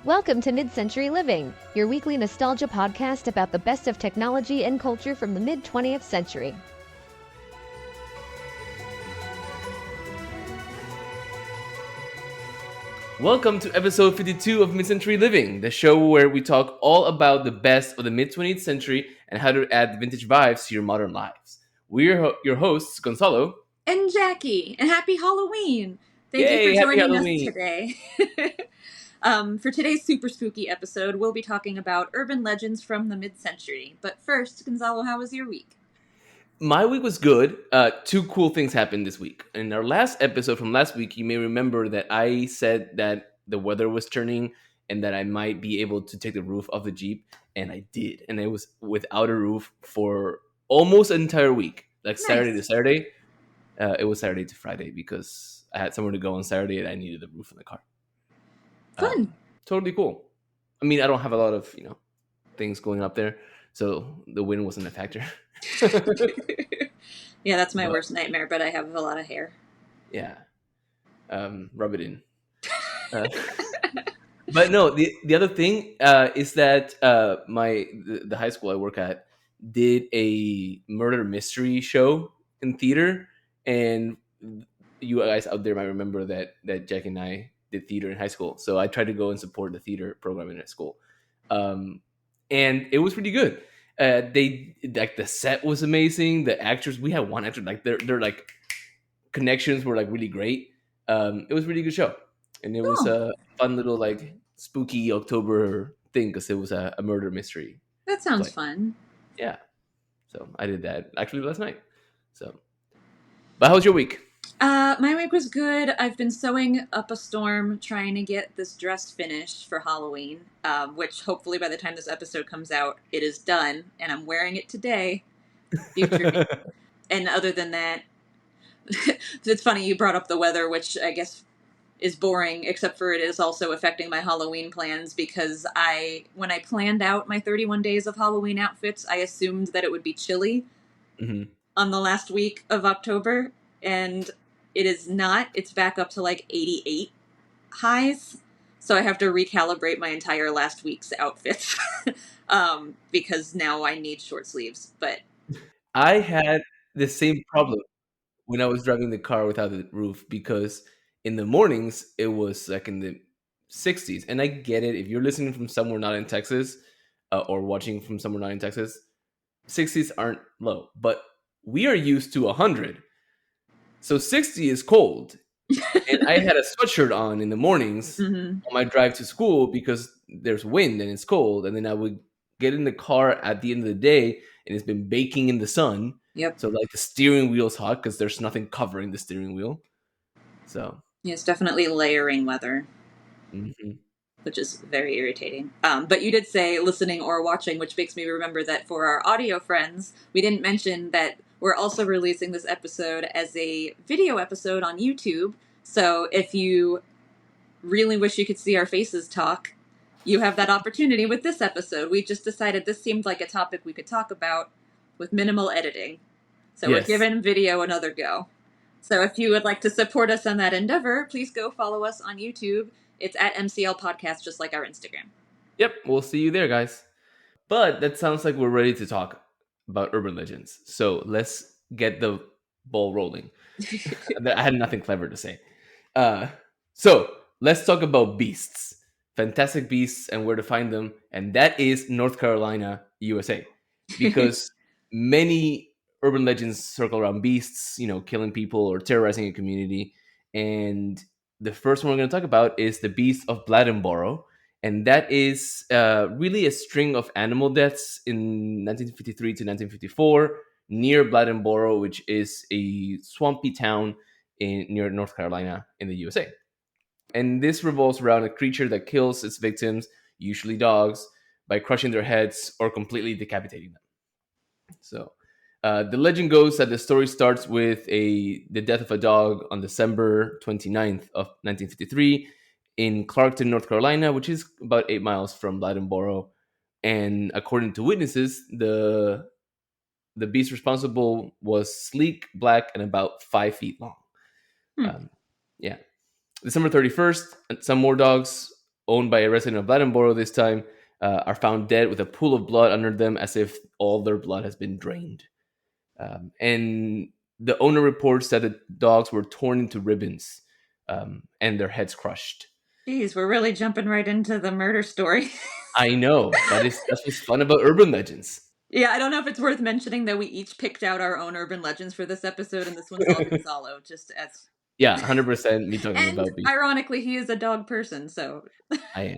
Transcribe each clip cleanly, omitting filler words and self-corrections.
Welcome to Mid-Century Living, your weekly nostalgia podcast about the best of technology and culture from the mid-20th century. Welcome to episode 52 of Mid-Century Living, the show where we talk all about the best of the mid-20th century and how to add vintage vibes to your modern lives. We're your hosts, Gonzalo. And Jackie. And happy Halloween! Thank Yay, you for happy joining Halloween. us today. For today's super spooky episode, we'll be talking about urban legends from the mid-century. But first, Gonzalo, how was your week? My week was good. Two cool things happened this week. In our last episode from last week, you may remember that I said that the weather was turning and that I might be able to take the roof off the Jeep, and I did. And I was without a roof for almost an entire week, like Nice. Saturday to Saturday. It was Saturday to Friday because I had somewhere to go on Saturday and I needed the roof on the car. Fun. Totally cool. I mean, I don't have a lot of, things going up there, so the wind wasn't a factor. Yeah, that's my worst nightmare, but I have a lot of hair. Yeah. Rub it in. But no, the other thing is that the high school I work at did a murder mystery show in theater, and you guys out there might remember that Jack and I did theater in high school. So I tried to go and support the theater program in school, and it was pretty good. They like the set was amazing. The actors, we had one actor like their like connections were like really great. It was a really good show, and it was a fun little like spooky October thing because it was a murder mystery. That sounds fun. Yeah, so I did that actually last night. So, but how was your week? My week was good. I've been sewing up a storm trying to get this dress finished for Halloween, which hopefully by the time this episode comes out, it is done, and I'm wearing it today. Future me. And other than that, it's funny you brought up the weather, which I guess is boring, except for it is also affecting my Halloween plans because when I planned out my 31 days of Halloween outfits, I assumed that it would be chilly on the last week of October, and it is not. It's back up to like 88 highs. So I have to recalibrate my entire last week's outfits because now I need short sleeves. But I had the same problem when I was driving the car without the roof because in the mornings it was like in the 60s. And I get it. If you're listening from somewhere not in Texas or watching from somewhere not in Texas, 60s aren't low. But we are used to 100. So 60 is cold. And I had a sweatshirt on in the mornings on my drive to school because there's wind and it's cold. And then I would get in the car at the end of the day and it's been baking in the sun. Yep. So like the steering wheel's hot because there's nothing covering the steering wheel. So yeah, it's definitely layering weather, which is very irritating. But you did say listening or watching, which makes me remember that for our audio friends, we didn't mention that we're also releasing this episode as a video episode on YouTube. So if you really wish you could see our faces talk, you have that opportunity with this episode. We just decided this seemed like a topic we could talk about with minimal editing. So We're giving video another go. So if you would like to support us on that endeavor, please go follow us on YouTube. It's at MCL Podcast, just like our Instagram. Yep, we'll see you there, guys. But that sounds like we're ready to talk about urban legends. So let's get the ball rolling. I had nothing clever to say. So let's talk about beasts. Fantastic beasts and where to find them. And that is North Carolina, USA. Because many urban legends circle around beasts, killing people or terrorizing a community. And the first one we're going to talk about is the beast of Bladenboro. And that is really a string of animal deaths in 1953 to 1954 near Bladenboro, which is a swampy town near North Carolina in the USA. And this revolves around a creature that kills its victims, usually dogs, by crushing their heads or completely decapitating them. So the legend goes that the story starts with the death of a dog on December 29th of 1953 in Clarkton, North Carolina, which is about 8 miles from Bladenboro. And according to witnesses, the beast responsible was sleek, black, and about 5 feet long. Yeah. December 31st, some more dogs owned by a resident of Bladenboro this time, are found dead with a pool of blood under them as if all their blood has been drained. And the owner reports that the dogs were torn into ribbons and their heads crushed. Jeez, we're really jumping right into the murder story. I know, but that's what's fun about urban legends. Yeah, I don't know if it's worth mentioning that we each picked out our own urban legends for this episode, and this one's all Gonzalo, just as... Yeah, 100% me talking And about beef. ironically, he is a dog person, so... I am.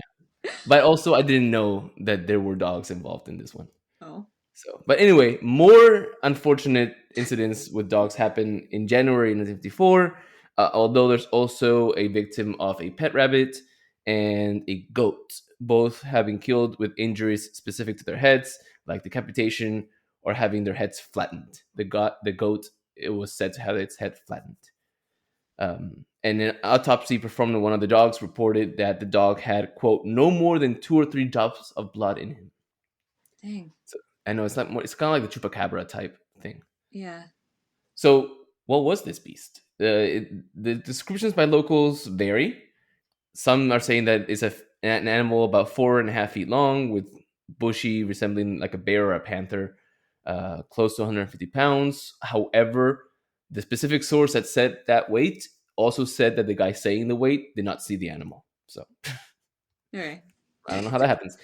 But also, I didn't know that there were dogs involved in this one. Oh. So, but anyway, more unfortunate incidents with dogs happen in January 1954, although there's also a victim of a pet rabbit and a goat, both having killed with injuries specific to their heads, like decapitation or having their heads flattened. The goat, it was said to have its head flattened. And an autopsy performed on one of the dogs reported that the dog had, quote, no more than 2 or 3 drops of blood in him. Dang. So, I know it's not more. It's kind of like the chupacabra type thing. Yeah. So, what was this beast? The descriptions by locals vary. Some are saying that it's an animal about 4.5 feet long, with bushy, resembling like a bear or a panther, close to 150 pounds. However, the specific source that said that weight also said that the guy saying the weight did not see the animal. So, All right. I don't know how that happens.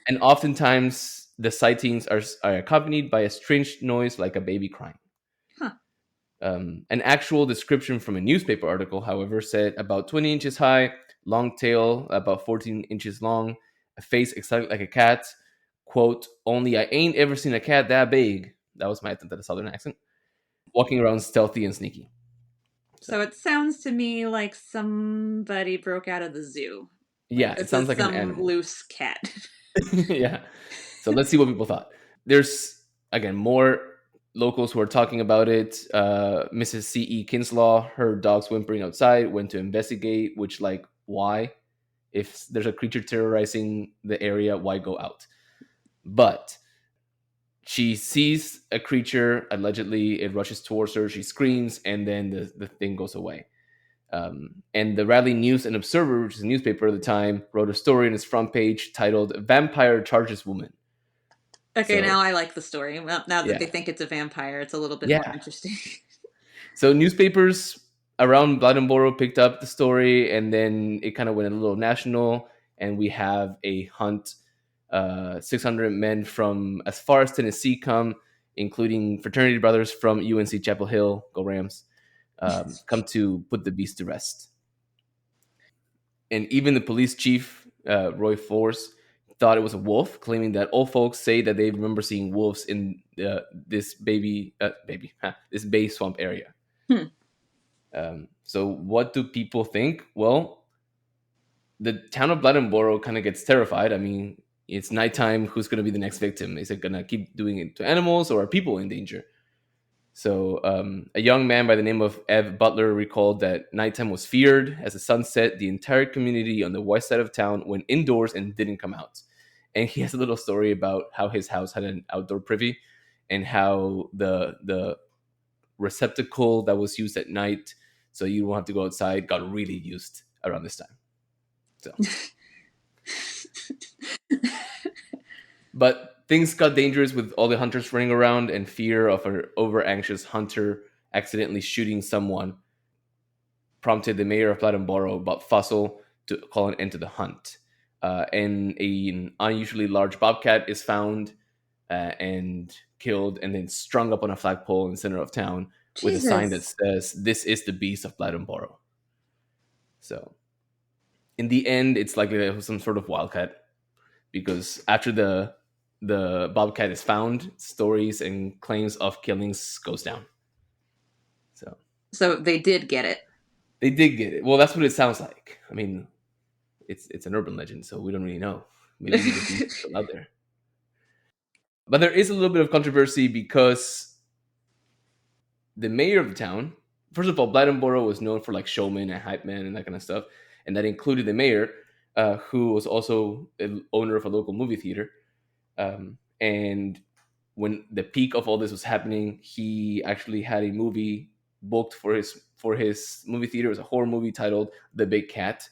And oftentimes, the sightings are accompanied by a strange noise like a baby crying. Huh. An actual description from a newspaper article, however, said about 20 inches high, long tail, about 14 inches long, a face exactly like a cat. Quote, only I ain't ever seen a cat that big. That was my attempt at a southern accent. Walking around stealthy and sneaky. So it sounds to me like somebody broke out of the zoo. Yeah, Like it sounds like an some animal. loose cat. Yeah. So let's see what people thought. There's, again, more locals who are talking about it. Mrs. C.E. Kinslaw heard dogs whimpering outside, went to investigate, which, like, why? If there's a creature terrorizing the area, why go out? But she sees a creature, allegedly, it rushes towards her, she screams, and then the thing goes away. And the Raleigh News and Observer, which is a newspaper at the time, wrote a story on its front page titled Vampire Charges Woman. Okay, So, now I like the story. Well, now that yeah. they think it's a vampire, it's a little bit Yeah. more interesting. So newspapers around Bladenboro picked up the story, and then it kind of went a little national, and we have a hunt. 600 men from as far as Tennessee come, including fraternity brothers from UNC Chapel Hill, go Rams, come to put the beast to rest. And even the police chief, Roy Force, thought it was a wolf, claiming that old folks say that they remember seeing wolves in this bay swamp area. So what do people think? Well, the town of Bladenboro kind of gets terrified. I mean, it's nighttime. Who's going to be the next victim? Is it going to keep doing it to animals, or are people in danger? So a young man by the name of Ev Butler recalled that nighttime was feared. As the sun set, the entire community on the west side of town went indoors and didn't come out. And he has a little story about how his house had an outdoor privy, and how the receptacle that was used at night, so you don't have to go outside, got really used around this time. So, but things got dangerous with all the hunters running around, and fear of an over-anxious hunter accidentally shooting someone prompted the mayor of Bladenboro, Bob Fussell, to call an end to the hunt. And an unusually large bobcat is found and killed, and then strung up on a flagpole in the center of town with a sign that says, "This is the beast of Bladenboro." So, in the end, it's likely that it was some sort of wildcat, because after the bobcat is found, stories and claims of killings goes down. So they did get it. They did get it. Well, that's what it sounds like. I mean, it's an urban legend, so we don't really know. Maybe the beast is still out there. But there is a little bit of controversy because the mayor of the town, first of all, Bladenboro was known for like showmen and hype men and that kind of stuff, and that included the mayor, who was also the owner of a local movie theater. And when the peak of all this was happening, he actually had a movie booked for his movie theater. It was a horror movie titled The Big Cat.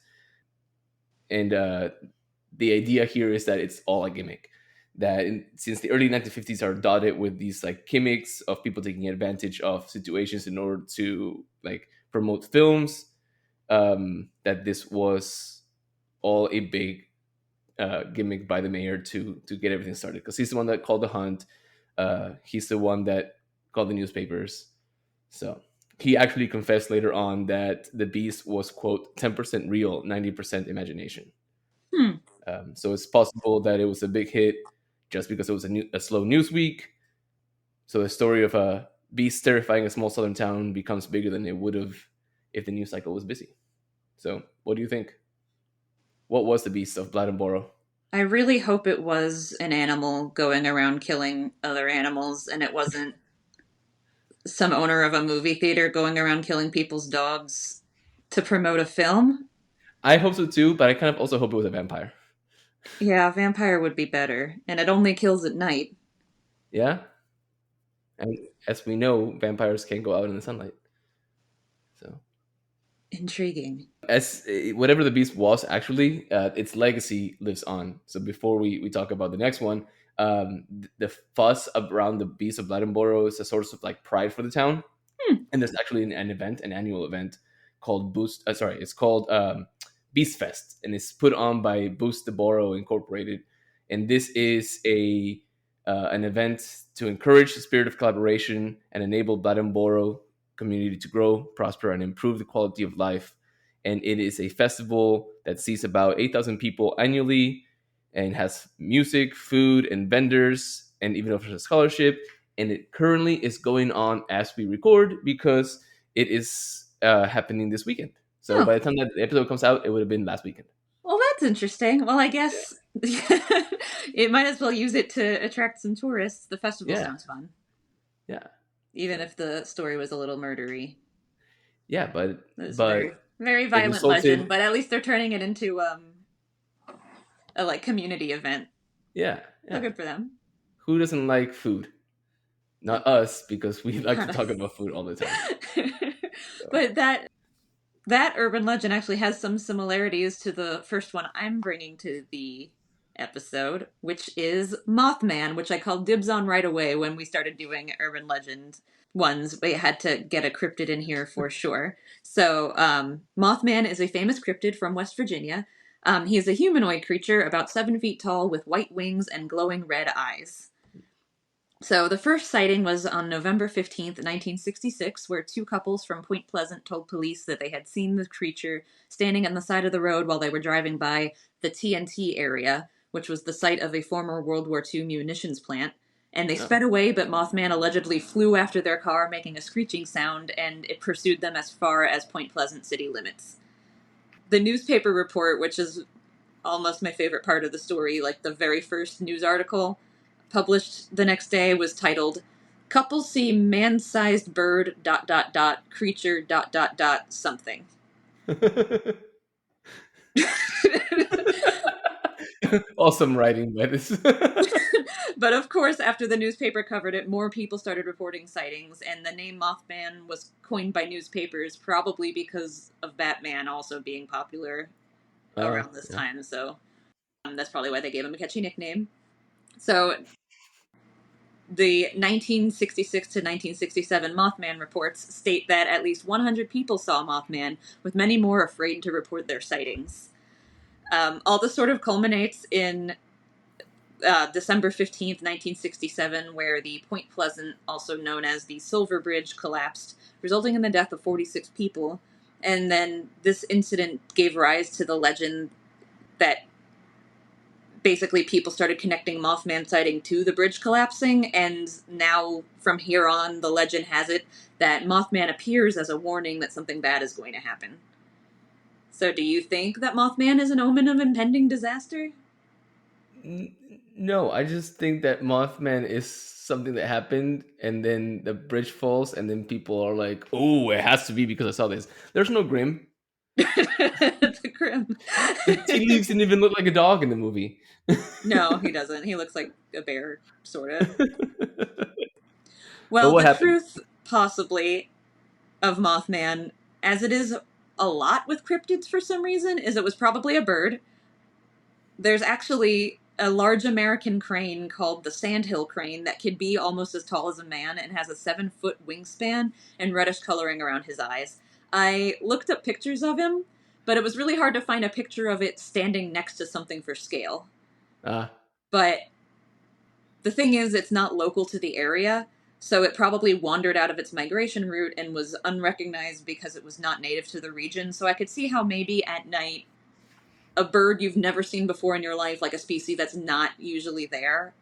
And the idea here is that it's all a gimmick. That since the early 1950s are dotted with these like gimmicks of people taking advantage of situations in order to like promote films, that this was all a big gimmick by the mayor to get everything started, because he's the one that called the hunt. He's the one that called the newspapers. So he actually confessed later on that the beast was, quote, 10% real, 90% imagination. Hmm. So it's possible that it was a big hit just because it was a slow news week. So the story of a beast terrifying a small southern town becomes bigger than it would have if the news cycle was busy. So what do you think? What was the beast of Bladenboro? I really hope it was an animal going around killing other animals and it wasn't some owner of a movie theater going around killing people's dogs to promote a film. I hope so too, but I kind of also hope it was a vampire. Yeah, vampire would be better. And it only kills at night. Yeah? And as we know, vampires can't go out in the sunlight. So Intriguing. as whatever the beast was, actually, its legacy lives on. So before we talk about the next one, the fuss around the beast of Bladenboro is a source of like pride for the town. And there's actually an event, an annual event called it's called Beast Fest, and it's put on by Boost the Borough Incorporated. And this is an event to encourage the spirit of collaboration and enable Bladenboro community to grow, prosper, and improve the quality of life. And it is a festival that sees about 8,000 people annually and has music, food, and vendors, and even offers a scholarship. And it currently is going on as we record because it is happening this weekend. So by the time that the episode comes out, it would have been last weekend. Well, that's interesting. Well, I guess it might as well use it to attract some tourists. The festival sounds fun. Yeah. Even if the story was a little murdery. Yeah, but very, very violent legend, but at least they're turning it into a like community event. Yeah. So good for them. Who doesn't like food? Not us, because we like to talk about food all the time. So. But that urban legend actually has some similarities to the first one I'm bringing to the episode, which is Mothman, which I called dibs on right away when we started doing urban legend ones. We had to get a cryptid in here for sure. So Mothman is a famous cryptid from West Virginia. He is a humanoid creature about 7 feet tall with white wings and glowing red eyes. So the first sighting was on November 15th, 1966, where two couples from Point Pleasant told police that they had seen the creature standing on the side of the road while they were driving by the TNT area, which was the site of a former World War II munitions plant. And they sped away, but Mothman allegedly flew after their car, making a screeching sound, and it pursued them as far as Point Pleasant city limits. The newspaper report, which is almost my favorite part of the story, like the very first news article published the next day, was titled "Couple See Man-Sized Bird ... creature ... something." Awesome writing by this. But of course, after the newspaper covered it, more people started reporting sightings, and the name Mothman was coined by newspapers, probably because of Batman also being popular around this time. So that's probably why they gave him a catchy nickname. So the 1966 to 1967 Mothman reports state that at least 100 people saw Mothman, with many more afraid to report their sightings. All this sort of culminates in December 15th, 1967, where the Point Pleasant, also known as the Silver Bridge, collapsed, resulting in the death of 46 people. And then this incident gave rise to the legend that basically people started connecting Mothman sighting to the bridge collapsing, and now from here on the legend has it that Mothman appears as a warning that something bad is going to happen. So do you think that Mothman is an omen of impending disaster? No, I just think that Mothman is something that happened, and then the bridge falls, and then people are like, "Oh, it has to be because I saw this." There's no Grimm. It's a Grimm. Tea Leaves didn't even look like a dog in the movie. No, he doesn't. He looks like a bear, sort of. Well, the truth, possibly, of Mothman, as it is a lot with cryptids for some reason, is it was probably a bird. There's actually a large American crane called the Sandhill crane that could be almost as tall as a man and has a 7-foot wingspan and reddish coloring around his eyes. I looked up pictures of him, but it was really hard to find a picture of it standing next to something for scale. But the thing is, it's not local to the area, so it probably wandered out of its migration route and was unrecognized because it was not native to the region. So I could see how maybe at night a bird you've never seen before in your life, like a species that's not usually there,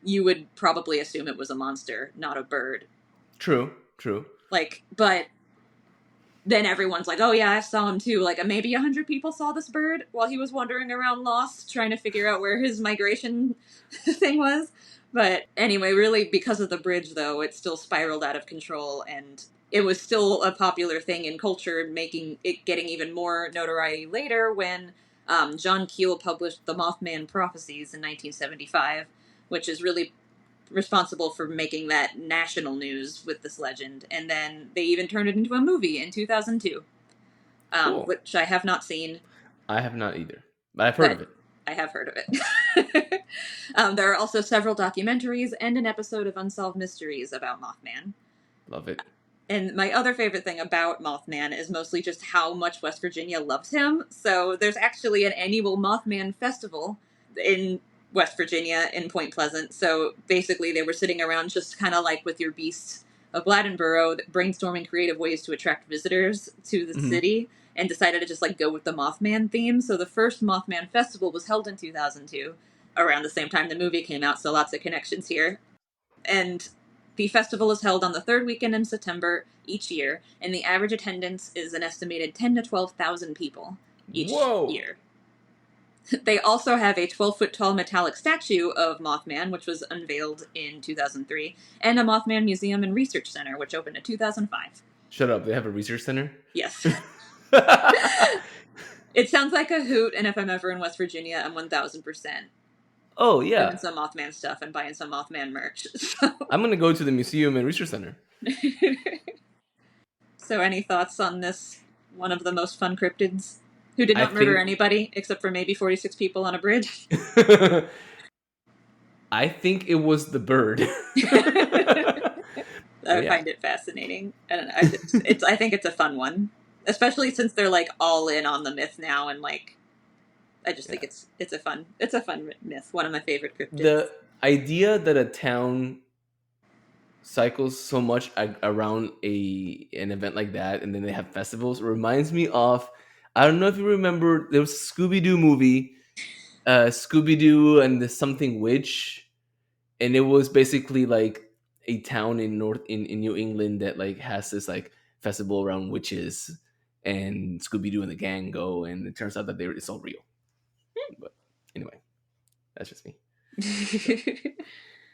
you would probably assume it was a monster, not a bird. True. Like, but then everyone's like, oh yeah, I saw him too. Like, maybe 100 people saw this bird while he was wandering around lost, trying to figure out where his migration thing was. But anyway, really, because of the bridge, though, it still spiraled out of control, and it was still a popular thing in culture, making it getting even more notoriety later when John Keel published The Mothman Prophecies in 1975, which is really responsible for making that national news with this legend. And then they even turned it into a movie in 2002, Cool. which I have not seen. I have not either, but I've heard of it. I have heard of it. There are also several documentaries and an episode of Unsolved Mysteries about Mothman. Love it. And my other favorite thing about Mothman is mostly just how much West Virginia loves him. So there's actually an annual Mothman festival in West Virginia in Point Pleasant. So basically they were sitting around just kind of like with your beasts of Bladenboro, brainstorming creative ways to attract visitors to the city, and decided to just like go with the Mothman theme. So the first Mothman festival was held in 2002, around the same time the movie came out. So lots of connections here. And the festival is held on the third weekend in September each year, and the average attendance is an estimated 10 to 12,000 people each year. They also have a 12-foot-tall metallic statue of Mothman, which was unveiled in 2003, and a Mothman Museum and Research Center, which opened in 2005. Shut up, they have a research center? Yes. It sounds like a hoot, and if I'm ever in West Virginia, I'm 1,000%. Oh, yeah. Doing some Mothman stuff and buying some Mothman merch. I'm going to go to the museum and research center. So any thoughts on this, one of the most fun cryptids, who did not murder anybody except for maybe 46 people on a bridge? I think it was the bird. I find it fascinating. And I think it's a fun one. Especially since they're like all in on the myth now, and like I just think it's a fun myth. One of my favorite cryptids. The idea that a town cycles so much around an event like that, and then they have festivals, reminds me of, I don't know if you remember, there was a Scooby-Doo movie, Scooby-Doo and the Something Witch, and it was basically like a town in New England that like has this like festival around witches, and Scooby-Doo and the gang go, and it turns out that it's all real. But anyway, that's just me.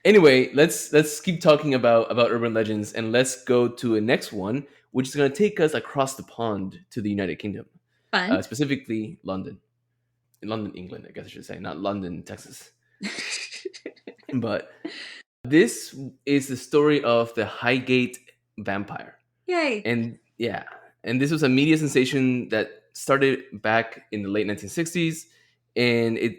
Anyway, let's keep talking about urban legends, and let's go to the next one, which is going to take us across the pond to the United Kingdom. Fun. Specifically London, England, I guess I should say, not London, Texas. But this is the story of the Highgate Vampire. Yay! And this was a media sensation that started back in the late 1960s, and it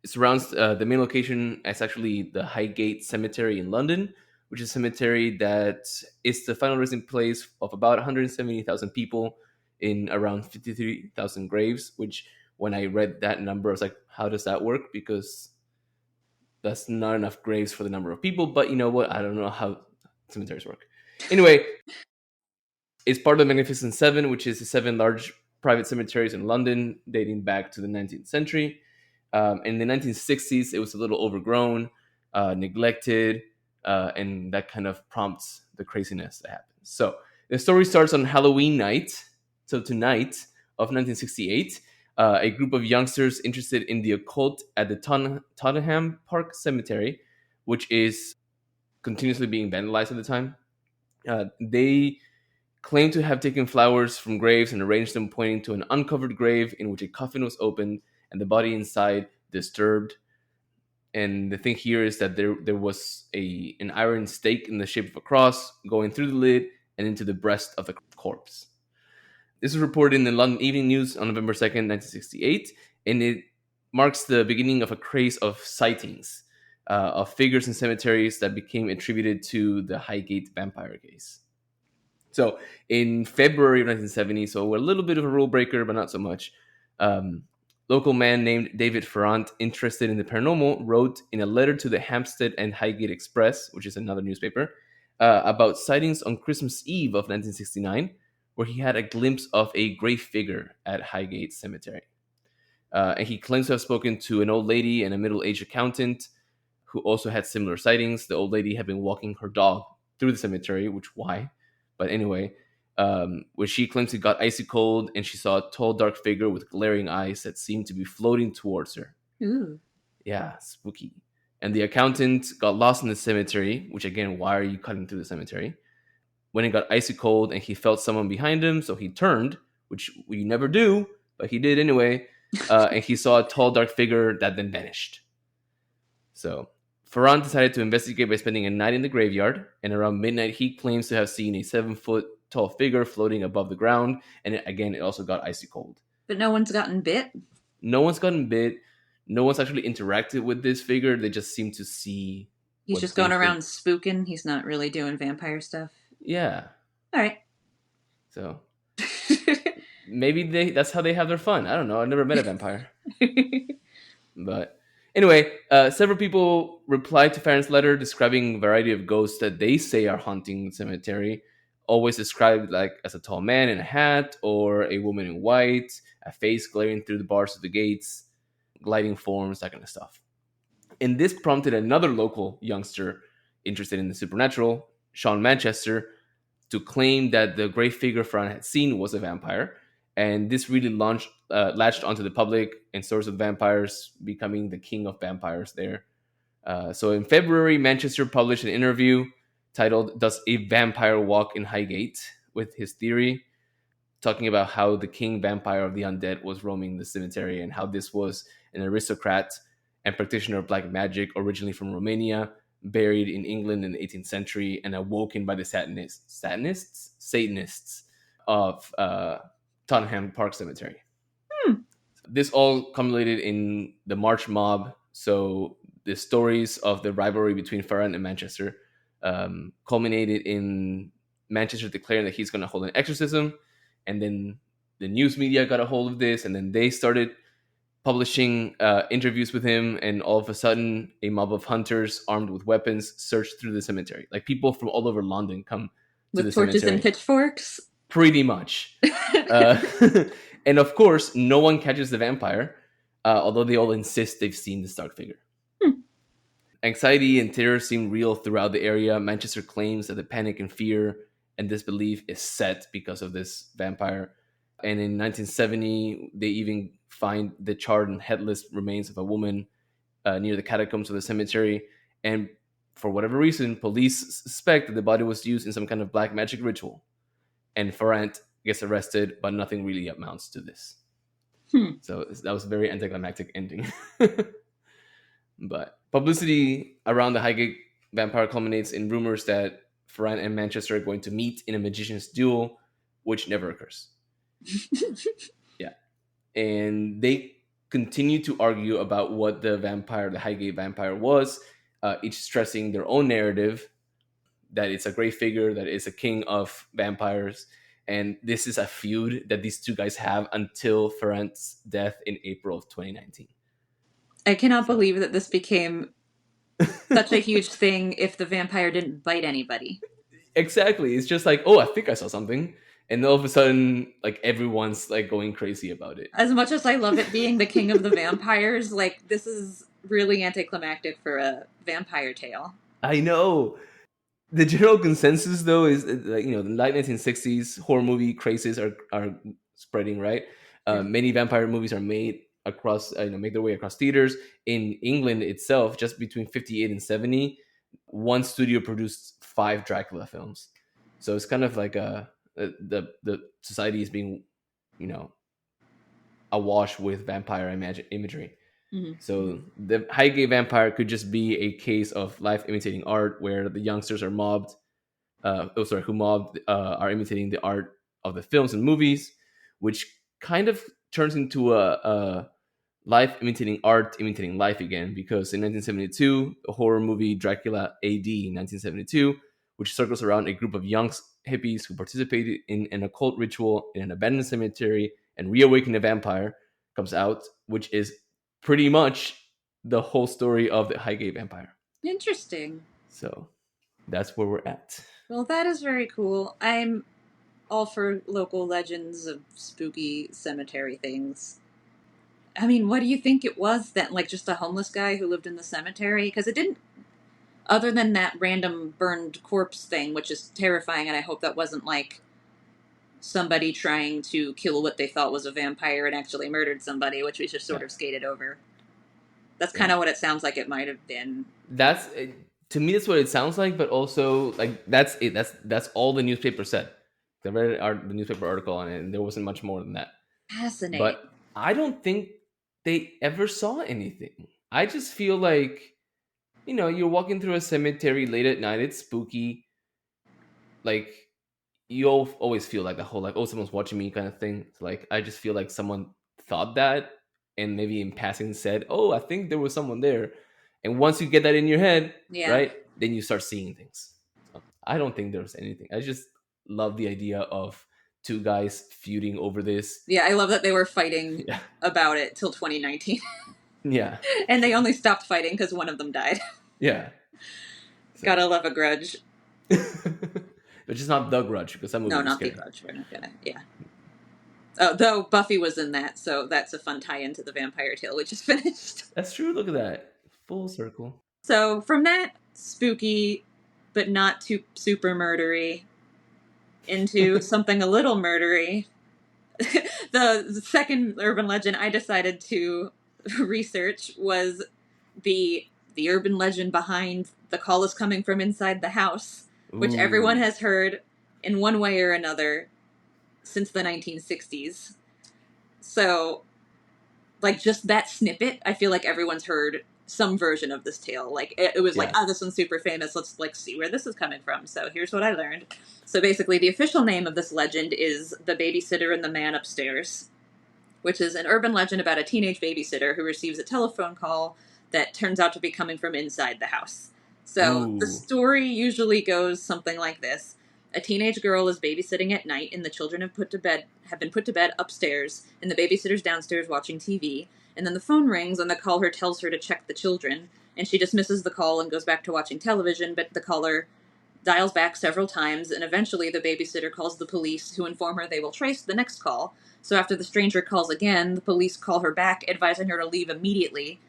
surrounds the main location as actually the Highgate Cemetery in London, which is a cemetery that is the final resting place of about 170,000 people in around 53,000 graves, which when I read that number, I was like, how does that work? Because that's not enough graves for the number of people, but you know what? I don't know how cemeteries work. Anyway, it's part of the Magnificent Seven, which is the 7 large private cemeteries in London dating back to the 19th century. In the 1960s, it was a little overgrown, neglected, and that kind of prompts the craziness that happens. So the story starts on Halloween night, so tonight of 1968. A group of youngsters interested in the occult at the Tottenham Park Cemetery, which is continuously being vandalized at the time. They claim to have taken flowers from graves and arranged them pointing to an uncovered grave in which a coffin was opened and the body inside disturbed. And the thing here is that there was an iron stake in the shape of a cross going through the lid and into the breast of the corpse. This was reported in the London Evening News on November 2nd, 1968, and it marks the beginning of a craze of sightings of figures in cemeteries that became attributed to the Highgate Vampire case. So in February of 1970, so we're a little bit of a rule breaker, but not so much. Um, Local man named David Ferrand, interested in the paranormal, wrote in a letter to the Hampstead and Highgate Express, which is another newspaper, about sightings on Christmas Eve of 1969, where he had a glimpse of a gray figure at Highgate Cemetery. And he claims to have spoken to an old lady and a middle-aged accountant who also had similar sightings. The old lady had been walking her dog through the cemetery, which why? But anyway, where she claims it got icy cold and she saw a tall, dark figure with glaring eyes that seemed to be floating towards her. Ooh. Yeah, spooky. And the accountant got lost in the cemetery, which again, why are you cutting through the cemetery? When it got icy cold and he felt someone behind him, so he turned, which we never do, but he did anyway. And he saw a tall, dark figure that then vanished. So Ferrand decided to investigate by spending a night in the graveyard, and around midnight, he claims to have seen a 7-foot tall figure floating above the ground, and it also got icy cold. But no one's gotten bit? No one's gotten bit. No one's actually interacted with this figure. They just seem to see. He's just going around spooking. He's not really doing vampire stuff. Yeah. All right. So maybe that's how they have their fun. I don't know. I've never met a vampire. But anyway, several people replied to Farron's letter describing a variety of ghosts that they say are haunting the cemetery, always described like as a tall man in a hat or a woman in white, a face glaring through the bars of the gates, gliding forms, that kind of stuff. And this prompted another local youngster interested in the supernatural, Sean Manchester, to claim that the gray figure Ferran had seen was a vampire. And this really latched onto the public and stories of vampires, becoming the king of vampires there. So in February, Manchester published an interview titled "Does a Vampire Walk in Highgate?" with his theory, talking about how the king vampire of the undead was roaming the cemetery and how this was an aristocrat and practitioner of black magic, originally from Romania, buried in England in the 18th century and awoken by the Satanists of Tottenham Park Cemetery. This all culminated in the March mob. So the stories of the rivalry between Ferran and Manchester culminated in Manchester declaring that he's going to hold an exorcism. And then the news media got a hold of this, and then they started publishing interviews with him. And all of a sudden, a mob of hunters armed with weapons searched through the cemetery. Like people from all over London come to the cemetery. With torches and pitchforks? Pretty much. And of course, no one catches the vampire, although they all insist they've seen this dark figure. Anxiety and terror seem real throughout the area. Manchester claims that the panic and fear and disbelief is set because of this vampire. And in 1970, they even find the charred and headless remains of a woman near the catacombs of the cemetery. And for whatever reason, police suspect that the body was used in some kind of black magic ritual. And Ferrand gets arrested, but nothing really amounts to this. So that was a very anticlimactic ending. But publicity around the Highgate Vampire culminates in rumors that Ferrand and Manchester are going to meet in a magician's duel, which never occurs. Yeah. And they continue to argue about what the Highgate Vampire was, each stressing their own narrative, that it's a great figure, that it's a king of vampires. And this is a feud that these two guys have until Ferrand's death in April of 2019. I cannot believe that this became such a huge thing if the vampire didn't bite anybody. Exactly. It's just like, oh, I think I saw something. And all of a sudden, like, everyone's like going crazy about it. As much as I love it being the king of the vampires, like, this is really anticlimactic for a vampire tale. I know. The general consensus, though, is like, the late 1960s horror movie crazes are spreading, right? Many vampire movies are made across, make their way across theaters. In England itself, just between 58 and 70, one studio produced 5 Dracula films. So it's kind of like the society is being, awash with vampire imagery. Mm-hmm. So the Highgate Vampire could just be a case of life imitating art, where the youngsters are mobbed, are imitating the art of the films and movies, which kind of turns into a life imitating art, imitating life again, because in 1972, a horror movie Dracula AD 1972, which circles around a group of young hippies who participated in an occult ritual in an abandoned cemetery and reawaken a vampire, comes out, which is pretty much the whole story of the Highgate Vampire. Interesting. So that's where we're at. Well, that is very cool. I'm all for local legends of spooky cemetery things. I mean, what do you think it was then? Like just a homeless guy who lived in the cemetery? Because it didn't, other than that random burned corpse thing, which is terrifying, and I hope that wasn't like somebody trying to kill what they thought was a vampire and actually murdered somebody, which we just sort of skated over. That's kind of what it sounds like it might have been. That's to me. That's what it sounds like, but also like that's it. That's all the newspaper said. I read the newspaper article on it, and there wasn't much more than that. Fascinating. But I don't think they ever saw anything. I just feel like, you're walking through a cemetery late at night. It's spooky. Like you'll always feel like the whole like, oh, someone's watching me kind of thing. It's like I just feel like someone thought that and maybe in passing said, oh, I think there was someone there. And once you get that in your head, right, then you start seeing things. So I don't think there was anything. I just love the idea of two guys feuding over this. Yeah, I love that they were fighting about it till 2019. Yeah. And they only stopped fighting because one of them died. Yeah. So. Gotta love a grudge. But just not The Grudge, because that movie was not scary. The Grudge. We're not gonna, Oh, though Buffy was in that, so that's a fun tie into the Vampire Tale we just finished. That's true. Look at that. Full circle. So from that spooky, but not too super murdery, into something a little murdery, the second urban legend I decided to research was the urban legend behind The Call Is Coming From Inside the House, which everyone has heard in one way or another since the 1960s. So, like, just that snippet, I feel like everyone's heard some version of this tale. Like, it was like, oh, this one's super famous. Let's, like, see where this is coming from. So here's what I learned. So basically, the official name of this legend is The Babysitter and the Man Upstairs, which is an urban legend about a teenage babysitter who receives a telephone call that turns out to be coming from inside the house. So the story usually goes something like this. A teenage girl is babysitting at night, and the children have been put to bed upstairs, and the babysitter's downstairs watching TV. And then the phone rings, and the caller tells her to check the children. And she dismisses the call and goes back to watching television, but the caller dials back several times, and eventually the babysitter calls the police, who inform her they will trace the next call. So after the stranger calls again, the police call her back, advising her to leave immediately.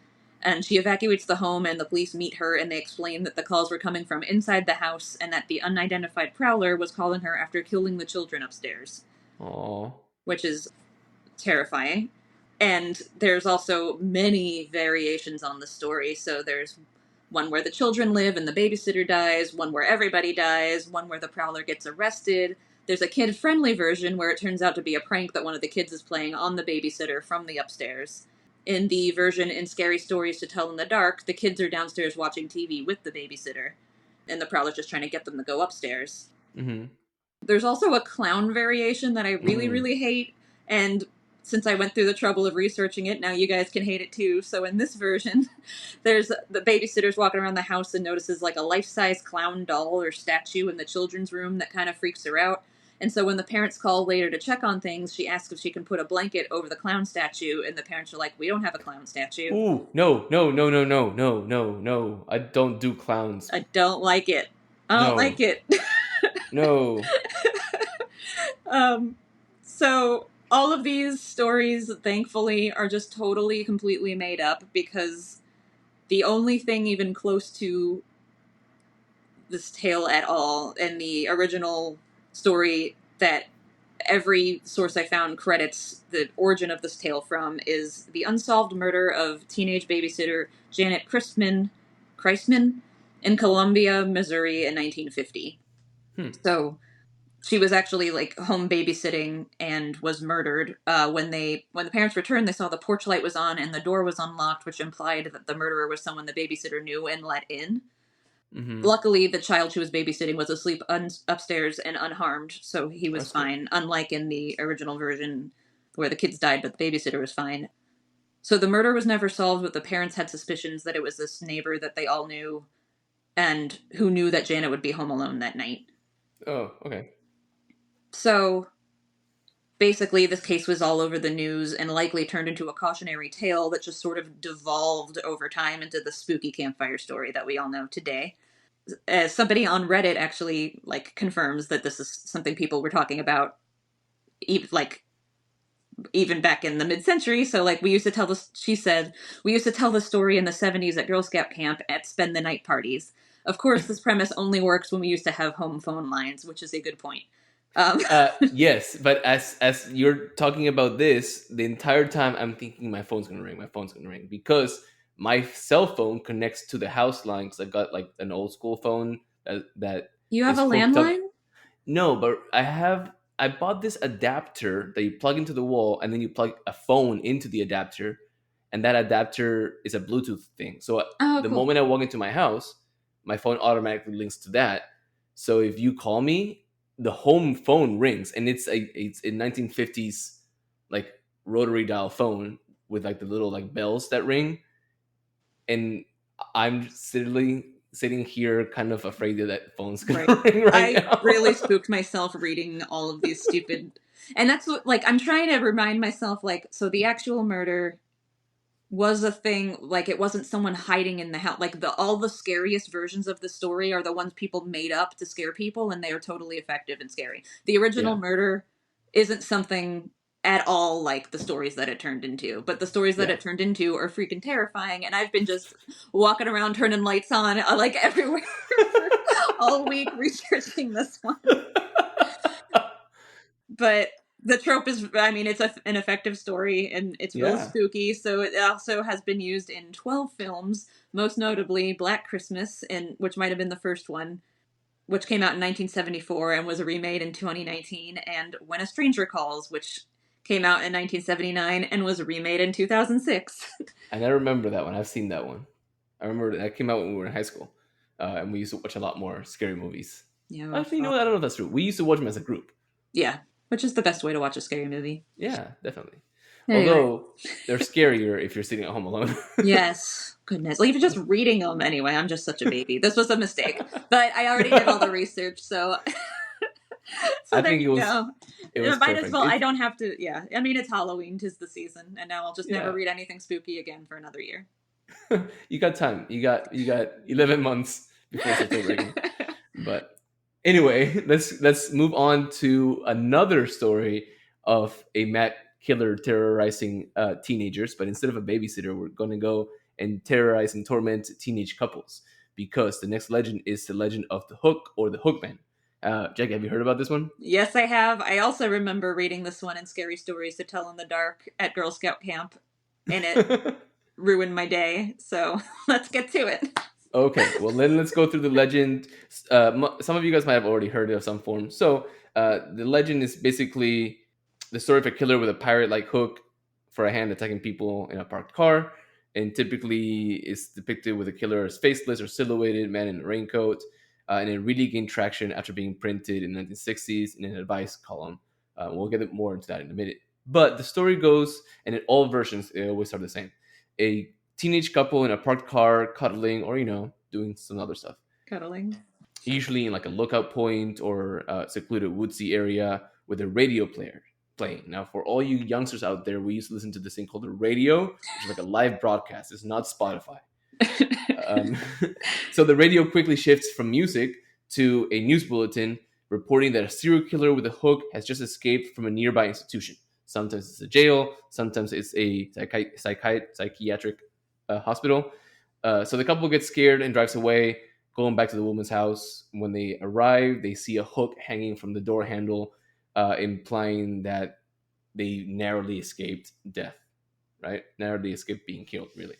And she evacuates the home, and the police meet her, and they explain that the calls were coming from inside the house, and that the unidentified prowler was calling her after killing the children upstairs. Aww. Which is terrifying. And there's also many variations on the story. So there's one where the children live and the babysitter dies, one where everybody dies, one where the prowler gets arrested. There's a kid-friendly version where it turns out to be a prank that one of the kids is playing on the babysitter from the upstairs. In the version in Scary Stories to Tell in the Dark, the kids are downstairs watching TV with the babysitter, and the prowler's just trying to get them to go upstairs. Mm-hmm. There's also a clown variation that I really, really hate, and since I went through the trouble of researching it, now you guys can hate it too. So in this version, there's the babysitter's walking around the house and notices like a life-size clown doll or statue in the children's room that kind of freaks her out. And so when the parents call later to check on things, she asks if she can put a blanket over the clown statue, and the parents are like, we don't have a clown statue. Ooh, no. I don't do clowns. I don't like it. I don't like it. No. So all of these stories, thankfully, are just totally, completely made up, because the only thing even close to this tale at all in the original story that every source I found credits the origin of this tale from is the unsolved murder of teenage babysitter Janet Christman in Columbia, Missouri in 1950. So she was actually like home babysitting and was murdered. When the parents returned, they saw the porch light was on and the door was unlocked, which implied that the murderer was someone the babysitter knew and let in. Mm-hmm. Luckily, the child she was babysitting was asleep upstairs and unharmed, so he was fine, unlike in the original version where the kids died, but the babysitter was fine. So the murder was never solved, but the parents had suspicions that it was this neighbor that they all knew and who knew that Janet would be home alone that night. Oh, okay. So basically, this case was all over the news and likely turned into a cautionary tale that just sort of devolved over time into the spooky campfire story that we all know today. Somebody on Reddit actually confirms that this is something people were talking about, even back in the mid-century. So we used to tell this. She said we used to tell the story in the 70s at Girl Scout camp at spend the night parties. Of course, this premise only works when we used to have home phone lines, which is a good point. Yes, but as you're talking about this, the entire time I'm thinking my phone's gonna ring. My phone's gonna ring because my cell phone connects to the house line because I got like an old school phone that You have is a hooked up. landline? No, but I bought this adapter that you plug into the wall and then you plug a phone into the adapter, and that adapter is a Bluetooth thing. So Oh, the cool. moment I walk into my house, my phone automatically links to that. So if you call me, the home phone rings, and it's a 1950s like rotary dial phone with like the little like bells that ring, and I'm sitting here kind of afraid that phone's gonna Right. ring right I now. really spooked myself reading all of these stupid. And that's what, I'm trying to remind myself, so the actual murder was a thing. It wasn't someone hiding in the house. All the scariest versions of the story are the ones people made up to scare people, and they are totally effective and scary. The original Yeah. murder isn't something at all like the stories that it turned into, but the stories that Yeah. it turned into are freaking terrifying, and I've been just walking around turning lights on everywhere all week researching this one. But the trope is, it's an effective story, and it's real Yeah. spooky. So it also has been used in 12 films, most notably Black Christmas, which might have been the first one, which came out in 1974 and was remade in 2019, and When a Stranger Calls, which came out in 1979 and was remade in 2006. And I remember that one. I've seen that one. I remember that came out when we were in high school, and we used to watch a lot more scary movies. Yeah, Actually, no, I don't know if that's true. We used to watch them as a group. yeah, which is the best way to watch a scary movie. Yeah, definitely. Anyway. Although they're scarier if you're sitting at home alone. Yes. Goodness. Even just reading them anyway. I'm just such a baby. This was a mistake. But I already did all the research, so I there think you go. it was Might perfect. as well. I don't have to. Yeah. It's Halloween. 'Tis the season, and now I'll just never Yeah. read anything spooky again for another year. You got time. You got 11 months before September again. But anyway, let's move on to another story of a mad killer terrorizing teenagers. But instead of a babysitter, we're going to go and terrorize and torment teenage couples, because the next legend is the legend of the Hook, or the Hookman. Jack, have you heard about this one? Yes, I have. I also remember reading this one in Scary Stories to Tell in the Dark at Girl Scout camp, and it ruined my day. So let's get to it. Okay, well then let's go through the legend. Some of you guys might have already heard it of some form. So the legend is basically the story of a killer with a pirate-like hook for a hand attacking people in a parked car, and typically is depicted with a killer as faceless or silhouetted man in a raincoat, and it really gained traction after being printed in the 1960s in an advice column. We'll get more into that in a minute. But the story goes, and in all versions, it always start the same. A teenage couple in a parked car cuddling, or doing some other stuff, Cuddling. usually in like a lookout point or a secluded woodsy area with a radio player playing. Now, for all you youngsters out there, we used to listen to this thing called the radio, which is like a live broadcast. It's not Spotify. So the radio quickly shifts from music to a news bulletin reporting that a serial killer with a hook has just escaped from a nearby institution. Sometimes it's a jail, sometimes it's a psychiatric hospital. So the couple gets scared and drives away, going back to the woman's house. When they arrive, they see a hook hanging from the door handle, implying that they narrowly escaped death, right? Narrowly escaped being killed, really.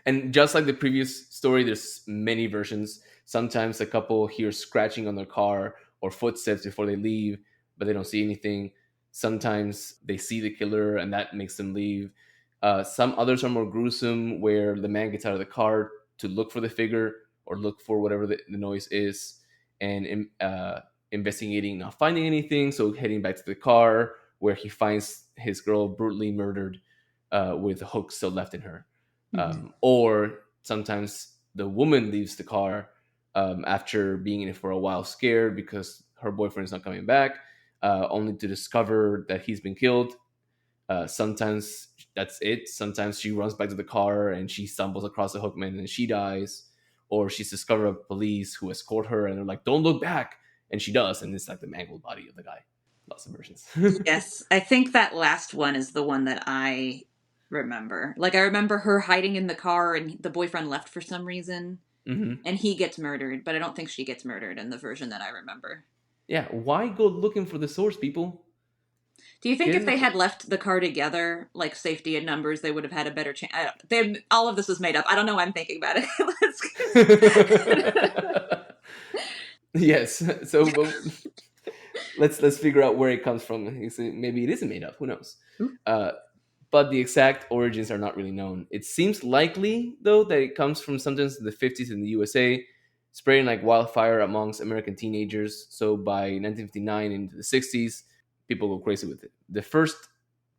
And just like the previous story, there's many versions. Sometimes the couple hears scratching on their car or footsteps before they leave, but they don't see anything. Sometimes they see the killer and that makes them leave. Some others are more gruesome, where the man gets out of the car to look for the figure or look for whatever the noise is, and investigating, not finding anything. So heading back to the car, where he finds his girl brutally murdered. with a hook still left in her. Mhm. Or sometimes the woman leaves the car after being in it for a while, scared because her boyfriend is not coming back, only to discover that he's been killed. Sometimes that's it. Sometimes she runs back to the car and she stumbles across the Hookman and she dies. Or she's discovered by police who escort her and they're like, "Don't look back," and she does, and it's like the mangled body of the guy. Lots of versions. Yes, I think that last one is the one that I remember. Like, I remember her hiding in the car and the boyfriend left for some reason, Hmm. and he gets murdered, but I don't think she gets murdered in the version that I remember. Yeah, why go looking for the source, people? Do you think Get if in the they car. had left the car together, like safety in numbers, they would have had a better chance? All of this is made up. I don't know why I'm thinking about it. Yes. So let's figure out where it comes from. Maybe it isn't made up. Who knows? Uh, but the exact origins are not really known. It seems likely, though, that it comes from sometimes in the 50s in the USA, spreading like wildfire amongst American teenagers. So by 1959 into the 60s, people go crazy with it. The first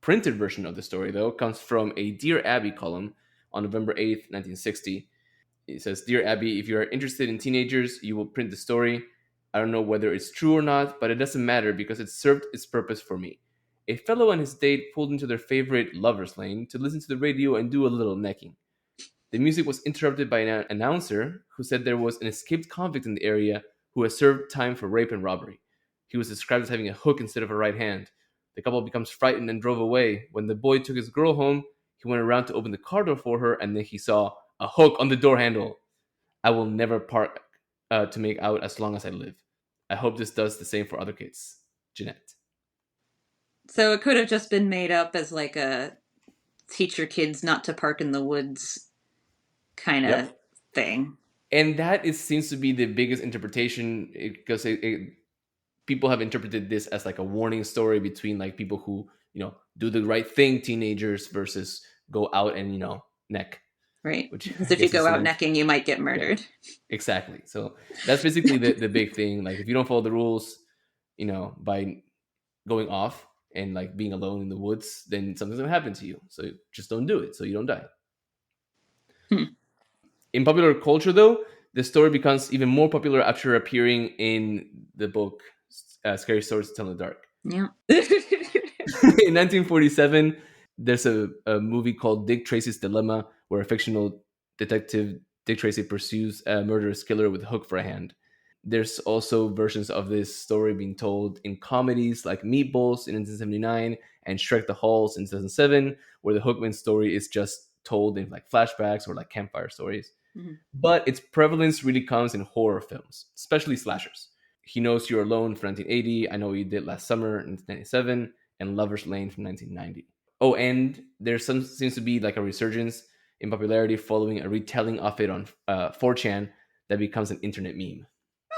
printed version of the story, though, comes from a Dear Abby column on November 8th, 1960. It says, "Dear Abby, if you are interested in teenagers, you will print the story. I don't know whether it's true or not, but it doesn't matter because it served its purpose for me. A fellow and his date pulled into their favorite lover's lane to listen to the radio and do a little necking. The music was interrupted by an announcer who said there was an escaped convict in the area who has served time for rape and robbery. He was described as having a hook instead of a right hand. The couple becomes frightened and drove away. When the boy took his girl home, he went around to open the car door for her, and then he saw a hook on the door handle. I will never part to make out as long as I live. I hope this does the same for other kids. Jeanette." So it could have just been made up as like a teach your kids not to park in the woods kind of Yep. thing. And that seems to be the biggest interpretation because people have interpreted this as like a warning story between like people who do the right thing, teenagers, versus go out and neck, Right. which Because I if you guess is go out an necking, you might get yeah, murdered. exactly. So that's basically the big thing. Like if you don't follow the rules, by going off and like being alone in the woods, then something's gonna happen to you. So just don't do it so you don't die. Hmm. In popular culture, though, the story becomes even more popular after appearing in the book Scary Stories to Tell in the Dark. Yeah. In 1947, there's a movie called Dick Tracy's Dilemma, where a fictional detective, Dick Tracy, pursues a murderous killer with a hook for a hand. There's also versions of this story being told in comedies like Meatballs in 1979 and Shrek the Halls in 2007, where the Hookman story is just told in like flashbacks or like campfire stories. Mhm. But its prevalence really comes in horror films, especially slashers. He Knows You're Alone from 1980, I Know What You Did Last Summer in 1997, and Lover's Lane from 1990. Oh, and there seems to be like a resurgence in popularity following a retelling of it on 4chan that becomes an internet meme.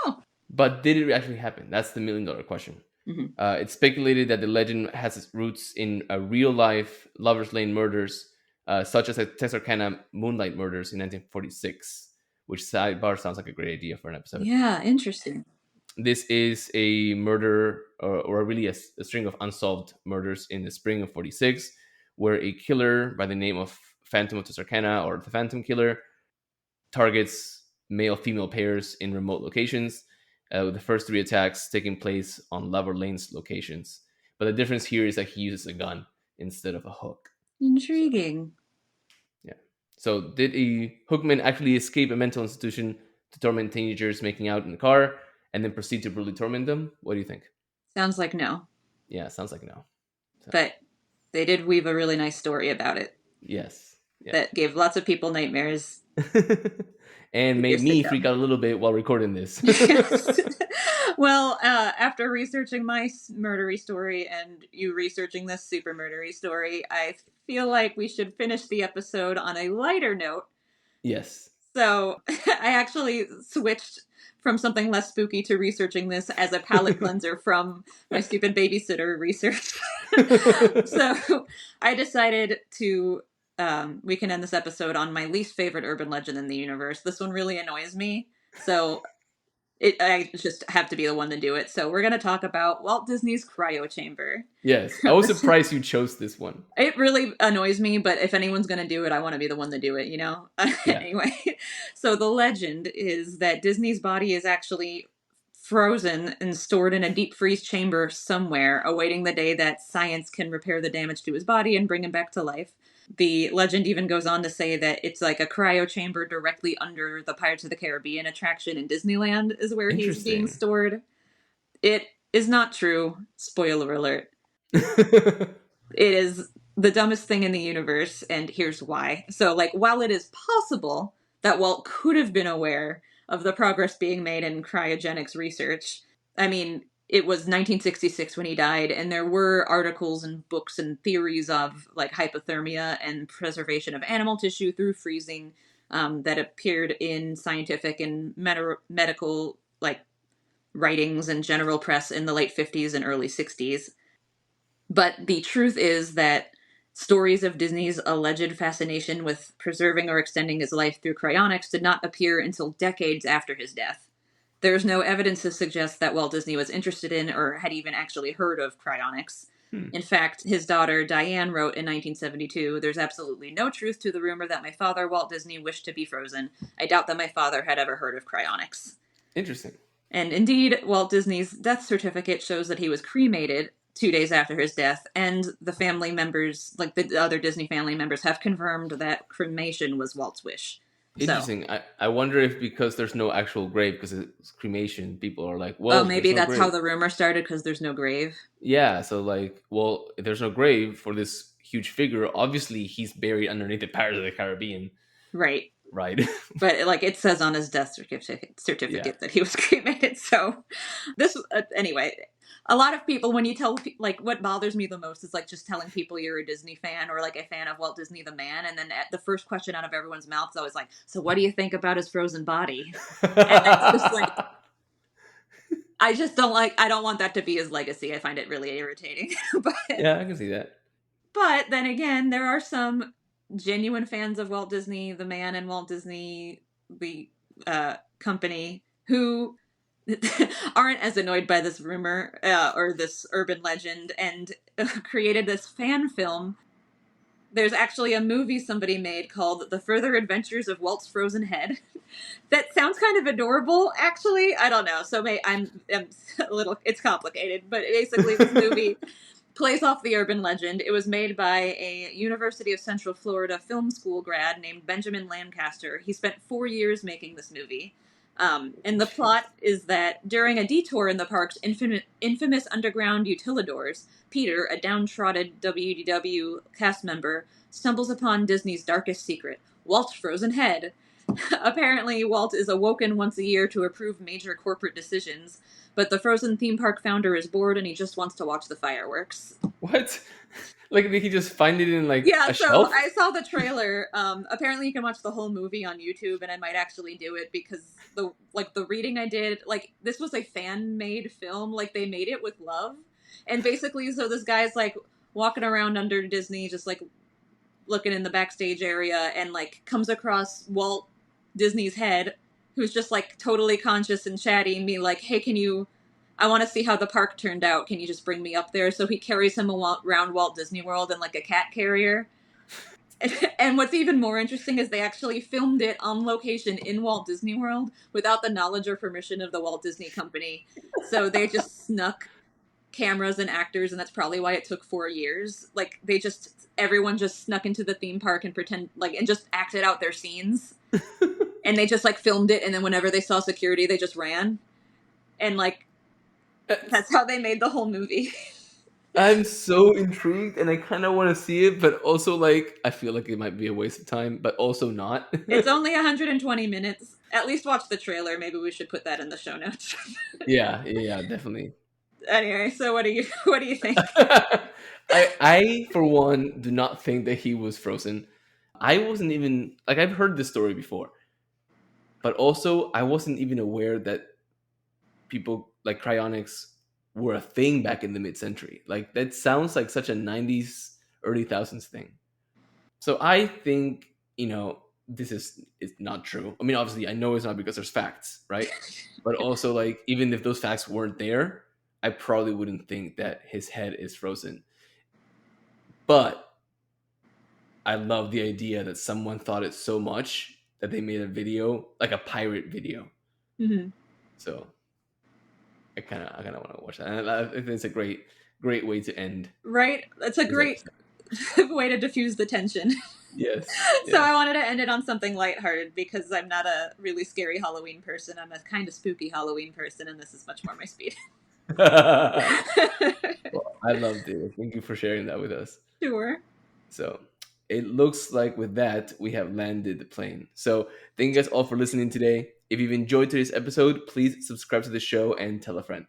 Oh. But did it actually happen? That's the $1 million question. Mm-hmm. It's speculated that the legend has its roots in real life Lover's Lane murders, such as the Texarkana Moonlight murders in 1946, which sidebar sounds like a great idea for an episode. Yeah, interesting. This is a murder, or really a string of unsolved murders in the spring of 46, where a killer by the name of Phantom of Texarkana, or the Phantom Killer, targets male-female pairs in remote locations, with the first 3 attacks taking place on Lover Lane's locations. But the difference here is that he uses a gun instead of a hook. Intriguing. Yeah. So did a Hookman actually escape a mental institution to torment teenagers making out in the car and then proceed to brutally torment them? What do you think? Sounds like no. Yeah, sounds like no. So, But they did weave a really nice story about it yes. Yeah. that gave lots of people nightmares. And made me freak out a little bit while recording this. Well, after researching my murdery story and you researching this super murdery story, I feel like we should finish the episode on a lighter note. Yes. So I actually switched from something less spooky to researching this as a palate cleanser from my stupid babysitter research. So I decided to, we can end this episode on my least favorite urban legend in the universe. This one really annoys me. So I just have to be the one to do it. So we're going to talk about Walt Disney's cryo chamber. Yes, I was surprised you chose this one. It really annoys me, but if anyone's going to do it, I want to be the one to do it, you know? Yeah. Anyway, so the legend is that Disney's body is actually frozen and stored in a deep freeze chamber somewhere, awaiting the day that science can repair the damage to his body and bring him back to life. The legend even goes on to say that it's like a cryo chamber directly under the Pirates of the Caribbean attraction in Disneyland is where he's being Interesting. stored. It is not true. Spoiler alert. It is the dumbest thing in the universe, and here's why. So, like, while it is possible that Walt could have been aware of the progress being made in cryogenics research, I mean, it was 1966 when he died, and there were articles and books and theories of, like, hypothermia and preservation of animal tissue through freezing that appeared in scientific and medical, like, writings and general press in the late 50s and early 60s. But the truth is that stories of Disney's alleged fascination with preserving or extending his life through cryonics did not appear until decades after his death. There's no evidence to suggest that Walt Disney was interested in or had even actually heard of cryonics. In fact, his daughter Diane wrote in 1972, "There's absolutely no truth to the rumor that my father, Walt Disney, wished to be frozen. I doubt that my father had ever heard of cryonics." Interesting. And indeed, Walt Disney's death certificate shows that he was cremated 2 days after his death, and the family members, like the other Disney family members, have confirmed that cremation was Walt's wish. Interesting. I wonder if because there's no actual grave, because it's cremation, people are like, well, maybe there's no that's how grave. the rumor started, because there's no grave. Yeah, so like, well, if there's no grave for this huge figure, obviously he's buried underneath the Pirates of the Caribbean. Right. Right. But like it says on his death certificate that he was cremated. So this anyway, a lot of people, when you tell, like, what bothers me the most is like just telling people you're a Disney fan or like a fan of Walt Disney the man, and then the first question out of everyone's mouth is always like, so what do you think about his frozen body? And it's just like, I don't want that to be his legacy. I find it really irritating. But yeah, I can see that. But then again, there are some genuine fans of Walt Disney the man and Walt Disney the company who aren't as annoyed by this rumor or this urban legend and created this fan film. There's actually a movie somebody made called The Further Adventures of Walt's Frozen Head. That sounds kind of adorable, actually. I don't know. So I'm a little, it's complicated, but basically this movie plays off the urban legend. It was made by a University of Central Florida film school grad named Benjamin Lancaster. He spent 4 years making this movie. And the plot is that during a detour in the park's infamous underground utilidors, Peter, a downtrodden WDW cast member, stumbles upon Disney's darkest secret, Walt's frozen head. Apparently, Walt is awoken once a year to approve major corporate decisions, but the frozen theme park founder is bored and he just wants to watch the fireworks. What? Like, did he just find it in like Yeah, a so shelf? I saw the trailer. Apparently you can watch the whole movie on YouTube, and I might actually do it because the reading I did, like, this was a fan-made film. Like, they made it with love. And basically, so this guy's like walking around under Disney, just like looking in the backstage area, and like comes across Walt Disney's head, who's just like totally conscious and chatty, and be like, hey, I want to see how the park turned out. Can you just bring me up there? So he carries him around Walt Disney World in like a cat carrier. And what's even more interesting is they actually filmed it on location in Walt Disney World without the knowledge or permission of the Walt Disney Company. So they just snuck cameras and actors, and that's probably why it took 4 years. Like, everyone just snuck into the theme park and and just acted out their scenes. And they just like filmed it, and then whenever they saw security, they just ran. And like, that's how they made the whole movie. I'm so intrigued, and I kind of want to see it, but also like I feel like it might be a waste of time, but also not. It's only 120 minutes. At least watch the trailer. Maybe we should put that in the show notes. yeah, definitely. Anyway, so what do you think? I for one do not think that he was frozen. I wasn't even like, I've heard this story before, but also I wasn't even aware that people like cryonics were a thing back in the mid-century. Like, that sounds like such a 90s, early thousands thing. So I think, this is not true. I mean, obviously, I know it's not because there's facts, right? But also, like, even if those facts weren't there, I probably wouldn't think that his head is frozen. But I love the idea that someone thought it so much that they made a video, like a pirate video. Mm-hmm. So I kind of want to watch that, and I think it's a great way to end. Right, that's a great way to diffuse the tension. Yes. So I wanted to end it on something lighthearted because I'm not a really scary Halloween person. I'm a kind of spooky Halloween person, and this is much more my speed. Well, I loved it. Thank you for sharing that with us. Sure. So it looks like with that, we have landed the plane. So thank you guys all for listening today. If you've enjoyed today's episode, please subscribe to the show and tell a friend.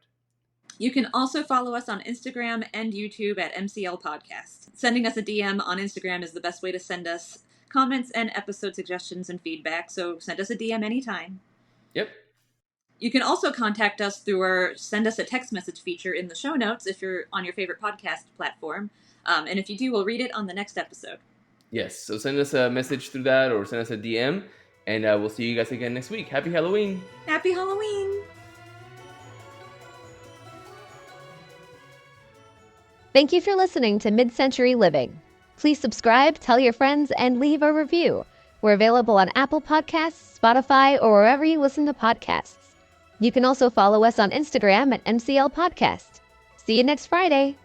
You can also follow us on Instagram and YouTube at MCL Podcast. Sending us a DM on Instagram is the best way to send us comments and episode suggestions and feedback, so send us a DM anytime. Yep. You can also contact us through our send us a text message feature in the show notes if you're on your favorite podcast platform. And if you do, we'll read it on the next episode. Yes, so send us a message through that or send us a DM, and we'll see you guys again next week. Happy Halloween! Happy Halloween! Thank you for listening to Mid-Century Living. Please subscribe, tell your friends, and leave a review. We're available on Apple Podcasts, Spotify, or wherever you listen to podcasts. You can also follow us on Instagram at MCL Podcast. See you next Friday.